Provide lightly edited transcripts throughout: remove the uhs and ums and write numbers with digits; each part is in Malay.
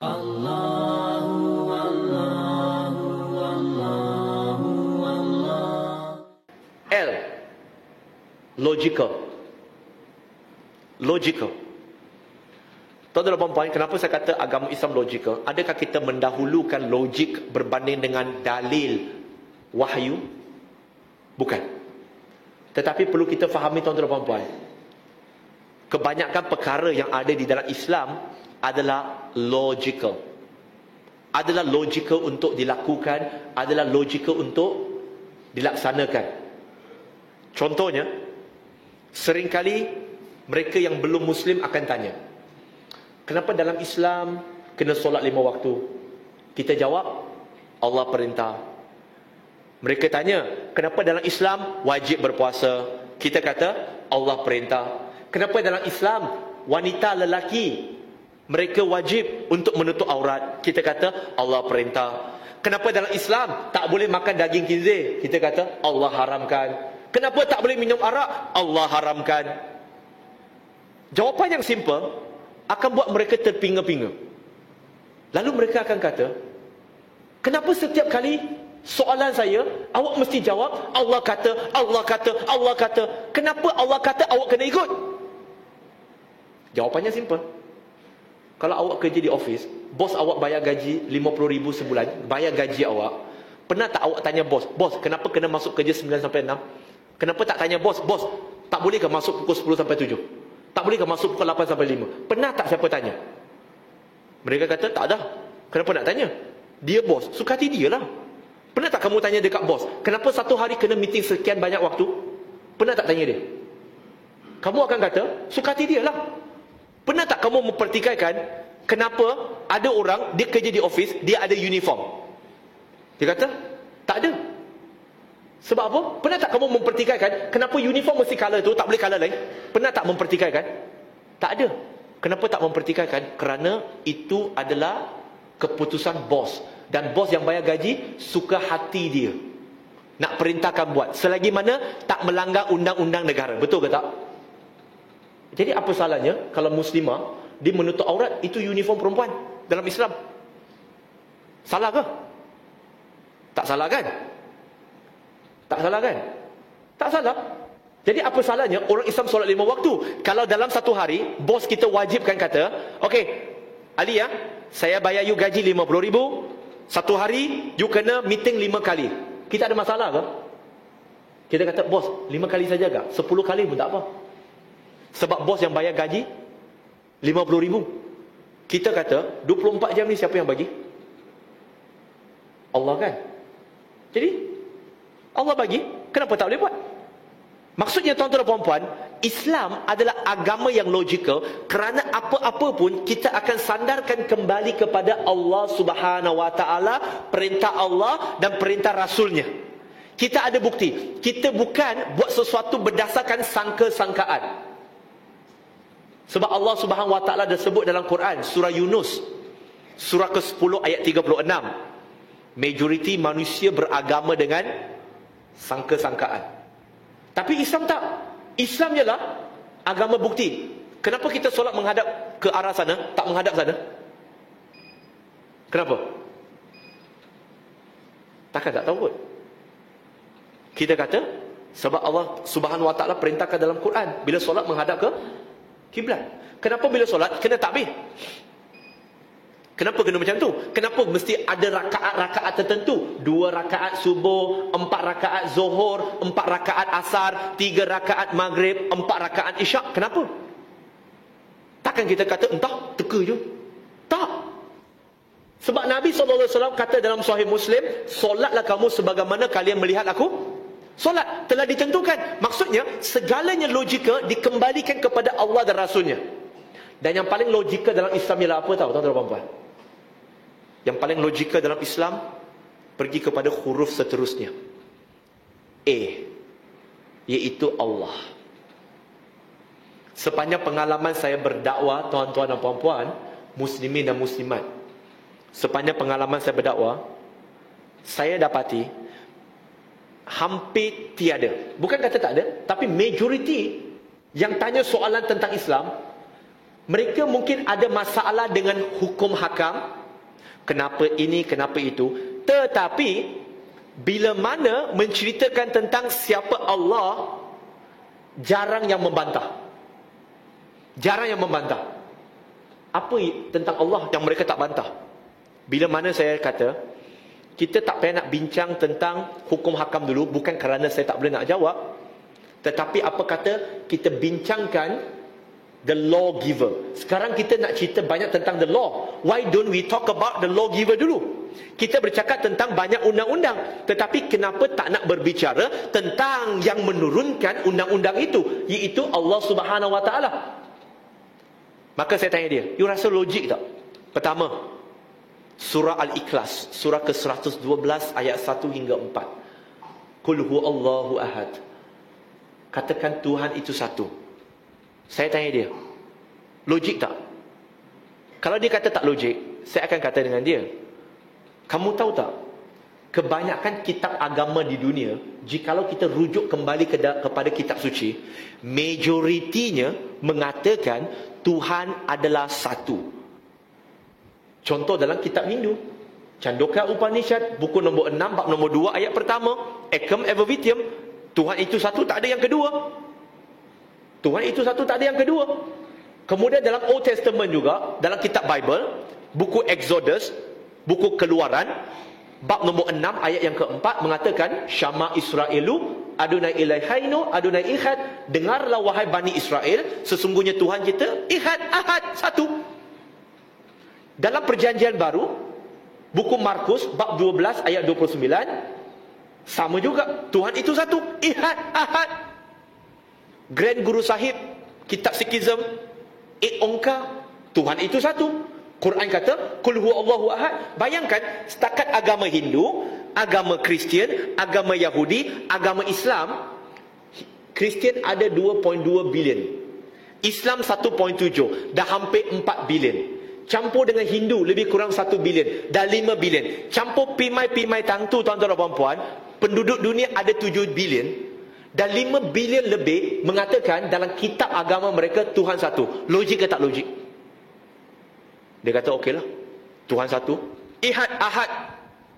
L. Logical. Logical. Tuan-tuan dan puan-puan, kenapa saya kata agama Islam logical? Adakah kita mendahulukan logik berbanding dengan dalil wahyu? Bukan. Tetapi perlu kita fahami, tuan-tuan dan puan-puan, kebanyakan perkara yang ada di dalam Islam adalah logical. Adalah logical untuk dilakukan, adalah logical untuk dilaksanakan. Contohnya, seringkali mereka yang belum Muslim akan tanya, kenapa dalam Islam kena solat 5 waktu? Kita jawab, Allah perintah. Mereka tanya, kenapa dalam Islam wajib berpuasa? Kita kata, Allah perintah. Kenapa dalam Islam wanita lelaki mereka wajib untuk menutup aurat? Kita kata, Allah perintah. Kenapa dalam Islam tak boleh makan daging khinzir? Kita kata, Allah haramkan. Kenapa tak boleh minum arak? Allah haramkan. Jawapan yang simple akan buat mereka terpinga-pinga. Lalu mereka akan kata, kenapa setiap kali soalan saya, awak mesti jawab, Allah kata, Allah kata, Allah kata. Kenapa Allah kata awak kena ikut? Jawapannya simple. Kalau awak kerja di office, bos awak bayar gaji 50,000 sebulan, bayar gaji awak. Pernah tak awak tanya bos, bos kenapa kena masuk kerja 9 sampai 6? Kenapa tak tanya bos, bos tak boleh ke masuk pukul 10 sampai 7? Tak boleh ke masuk pukul 8 sampai 5? Pernah tak siapa tanya? Mereka kata tak ada. Kenapa nak tanya? Dia bos, suka hati dia lah. Pernah tak kamu tanya dekat bos, kenapa satu hari kena meeting sekian banyak waktu? Pernah tak tanya dia? Kamu akan kata, suka hati dia lah. Pernah tak kamu mempertikaikan kenapa ada orang, dia kerja di office, dia ada uniform? Dia kata, tak ada. Sebab apa? Pernah tak kamu mempertikaikan kenapa uniform mesti colour tu, tak boleh colour lain? Pernah tak mempertikaikan? Tak ada. Kenapa tak mempertikaikan? Kerana itu adalah keputusan bos. Dan bos yang bayar gaji, suka hati dia nak perintahkan buat, selagi mana tak melanggar undang-undang negara. Betul ke tak? Jadi apa salahnya kalau muslimah dia menutup aurat? Itu uniform perempuan dalam Islam. Salah ke? Tak salah kan? Tak salah kan? Tak salah. Jadi apa salahnya orang Islam solat 5 waktu? Kalau dalam satu hari bos kita wajibkan kata, okey Ali ya, saya bayar you gaji 50,000, satu hari you kena meeting 5 kali. Kita ada masalah ke? Kita kata, bos 5 kali saja ke? 10 kali pun tak apa. Sebab bos yang bayar gaji 50,000. Kita kata 24 jam ni siapa yang bagi? Allah kan? Jadi Allah bagi, kenapa tak boleh buat? Maksudnya tuan-tuan dan puan-puan, Islam adalah agama yang logikal, kerana apa-apa pun kita akan sandarkan kembali kepada Allah Subhanahu Wa Taala, perintah Allah dan perintah Rasulnya. Kita ada bukti. Kita bukan buat sesuatu berdasarkan sangka-sangkaan. Sebab Allah Subhanahu Wa Taala dah sebut dalam Quran, surah Yunus, surah ke-10 ayat 36. Majoriti manusia beragama dengan sangka-sangkaan. Tapi Islam tak. Islam ialah agama bukti. Kenapa kita solat menghadap ke arah sana, tak menghadap sana? Kenapa? Takkan tak tahu kot. Kita kata sebab Allah Subhanahu Wa Taala perintahkan dalam Quran, bila solat menghadap ke kiblat. Kenapa bila solat kena takbir? Kenapa kena macam tu? Kenapa mesti ada rakaat-rakaat tertentu? 2 rakaat subuh, 4 rakaat zuhur, 4 rakaat asar, 3 rakaat maghrib, 4 rakaat isyak. Kenapa? Takkan kita kata entah, teka je. Tak. Sebab Nabi SAW kata dalam Sahih Muslim, solatlah kamu sebagaimana kalian melihat aku solat. Telah ditentukan. Maksudnya segalanya logika dikembalikan kepada Allah dan Rasulnya. Dan yang paling logika dalam Islam ialah apa tahu tuan-tuan dan puan-puan? Yang paling logika dalam Islam, pergi kepada huruf seterusnya, A, iaitu Allah. Sepanjang pengalaman saya berdakwah, tuan-tuan dan puan-puan, muslimin dan muslimat, sepanjang pengalaman saya berdakwah, saya dapati hampir tiada, bukan kata tak ada, tapi majoriti yang tanya soalan tentang Islam, Mereka mungkin ada masalah dengan hukum hakam. Kenapa ini, kenapa itu. Tetapi bila mana menceritakan tentang siapa Allah, jarang yang membantah. Jarang yang membantah. Apa tentang Allah yang mereka tak bantah? Bila mana saya kata, kita tak payah nak bincang tentang hukum hakam dulu, bukan kerana saya tak boleh nak jawab, tetapi apa kata kita bincangkan the lawgiver. Sekarang kita nak cerita banyak tentang the law. Why don't we talk about the lawgiver dulu? Kita bercakap tentang banyak undang-undang, tetapi kenapa tak nak berbicara tentang yang menurunkan undang-undang itu, iaitu Allah Subhanahu Wa Taala? Maka saya tanya dia, you rasa logik tak? Pertama, surah Al-Ikhlas, surah ke-112 ayat 1 hingga 4. Qul huwallahu ahad. Katakan Tuhan itu satu. Saya tanya dia, logik tak? Kalau dia kata tak logik, saya akan kata dengan dia, kamu tahu tak, kebanyakan kitab agama di dunia, jikalau kita rujuk kembali kepada kitab suci, majoritinya mengatakan Tuhan adalah satu. Contoh dalam kitab Hindu, Chandogya Upanishad, buku nombor 6, bab nombor 2, ayat pertama, Ecum Evervitium, Tuhan itu satu, tak ada yang kedua. Tuhan itu satu, tak ada yang kedua. Kemudian dalam Old Testament juga, dalam kitab Bible, buku Exodus, buku Keluaran, bab nombor 6 ayat yang keempat mengatakan, Syama Israelu Adonai Ilahainu Adonai Ihad. Dengarlah wahai Bani Israel, sesungguhnya Tuhan kita Ihad, Ahad, satu. Dalam Perjanjian Baru, buku Markus bab 12 ayat 29, sama juga, Tuhan itu satu, Ihad, Ahad. Grand Guru Sahib, kitab Sikhism, Ongkar, Tuhan itu satu. Quran kata, Qul huwallahu ahad. Bayangkan, setakat agama Hindu, agama Kristian, agama Yahudi, agama Islam, Kristian ada 2.2 bilion. Islam 1.7, dah hampir 4 bilion. Campur dengan Hindu, lebih kurang 1 bilion, dah 5 bilion. Campur pimai-pimai tangtu, tuan-tuan dan puan-puan, penduduk dunia ada 7 bilion. Dan 5 bilion lebih mengatakan dalam kitab agama mereka Tuhan satu. Logik ke tak logik? Dia kata okeylah, Tuhan satu, Ihad, Ahad.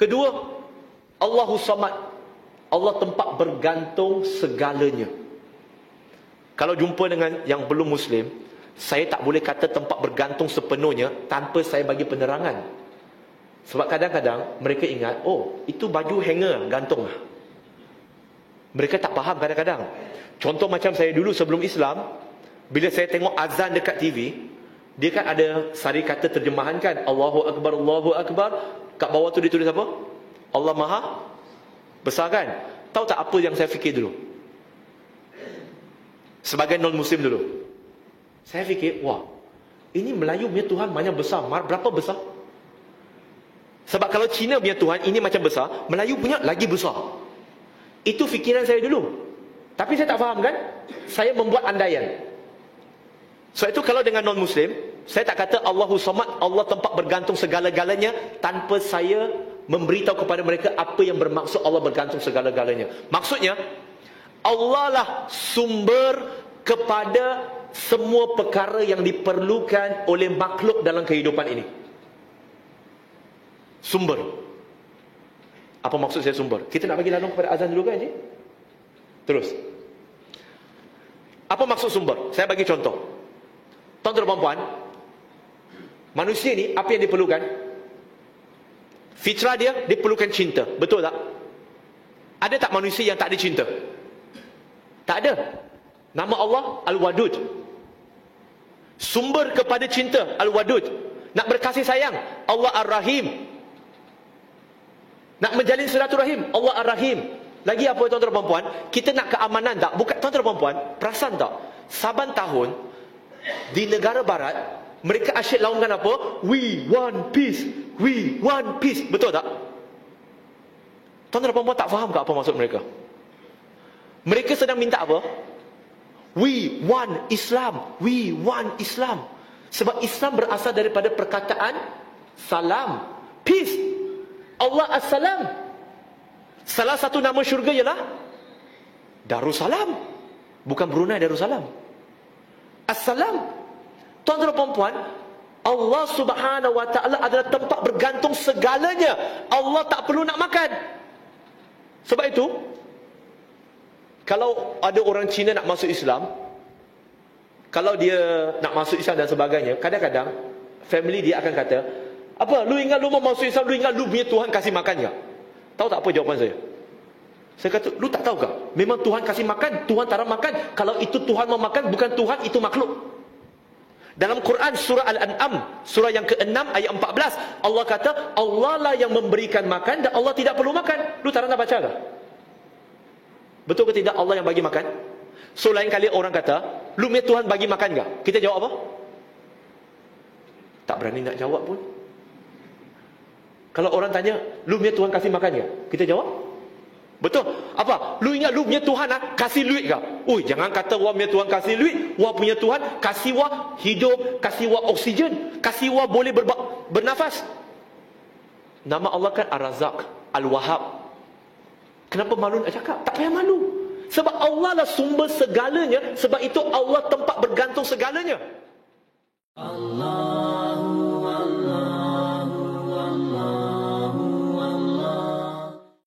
Kedua, Allahus Samad, Allah tempat bergantung segalanya. Kalau jumpa dengan yang belum Muslim, saya tak boleh kata tempat bergantung sepenuhnya tanpa saya bagi penerangan. Sebab kadang-kadang mereka ingat, oh itu baju hanger, gantung lah. Mereka tak faham kadang-kadang. Contoh macam saya dulu sebelum Islam, bila saya tengok azan dekat TV, dia kan ada sari kata terjemahan kan, Allahu Akbar, Allahu Akbar. Kat bawah tu ditulis apa? Allah Maha Besar kan? Tahu tak apa yang saya fikir dulu? Sebagai non-Muslim dulu, saya fikir, wah, ini Melayu punya Tuhan banyak besar. Berapa besar? Sebab kalau Cina punya Tuhan ini macam besar, Melayu punya lagi besar. Itu fikiran saya dulu. Tapi saya tak faham kan? Saya membuat andaian. Sebab itu kalau dengan non-Muslim, saya tak kata Allahu Samad, Allah tempat bergantung segala-galanya, tanpa saya memberitahu kepada mereka apa yang bermaksud Allah bergantung segala-galanya. Maksudnya, Allah lah sumber kepada semua perkara yang diperlukan oleh makhluk dalam kehidupan ini. Sumber. Apa maksud saya sumber? Kita nak bagi lalu kepada azan dulu kan, Encik? Terus. Apa maksud sumber? Saya bagi contoh. Tuan-tuan dan puan-puan, manusia ni apa yang diperlukan? Fitrah dia perlukan cinta. Betul tak? Ada tak manusia yang tak ada cinta? Tak ada. Nama Allah Al-Wadud. Sumber kepada cinta Al-Wadud. Nak berkasih sayang Allah Ar-Rahim. Nak menjalin silaturahim Allah Ar-Rahim. Lagi apa tuan-tuan dan puan-puan? Kita nak keamanan tak? Bukan, tuan-tuan dan puan-puan, perasan tak? Saban tahun di negara barat mereka asyik laungkan apa? We want peace. We want peace. Betul tak? Tuan-tuan dan puan-puan tak faham ke apa maksud mereka? Mereka sedang minta apa? We want Islam. We want Islam. Sebab Islam berasal daripada perkataan salam, peace. Allah As-Salam. Salah satu nama syurga ialah Darussalam. Bukan Brunei Darussalam. As-Salam. Tuan-tuan dan puan, Allah Subhanahu Wa Taala adalah tempat bergantung segalanya. Allah tak perlu nak makan. Sebab itu, kalau ada orang Cina nak masuk Islam, kalau dia nak masuk Islam dan sebagainya, kadang-kadang family dia akan kata, apa, lu ingat lu mau masuk Islam, lu ingat lu punya Tuhan kasih makan ke? Tahu tak apa jawapan saya? Saya kata, lu tak tahu ke? Memang Tuhan kasih makan, Tuhan tak makan. Kalau itu Tuhan mau makan, bukan Tuhan, itu makhluk. Dalam Quran surah Al-An'am, surah yang ke-6 ayat 14, Allah kata, Allah lah yang memberikan makan dan Allah tidak perlu makan. Lu tak nak baca ke? Betul ke tidak Allah yang bagi makan? So lain kali orang kata, lu punya Tuhan bagi makan ke? Kita jawab apa? Tak berani nak jawab pun. Kalau orang tanya, lu punya Tuhan kasih makan ke? Kita jawab? Betul. Apa? Lu ingat lu punya Tuhan kasih duit ke? Ui, jangan kata wah punya Tuhan kasih duit. Wah punya Tuhan kasih wah hidup, kasih wah oksigen, kasih wah boleh bernafas. Nama Allah kan Ar-Razzaq, Al-Wahhab. Kenapa malu nak cakap? Tak payah malu. Sebab Allah lah sumber segalanya. Sebab itu Allah tempat bergantung segalanya. Allah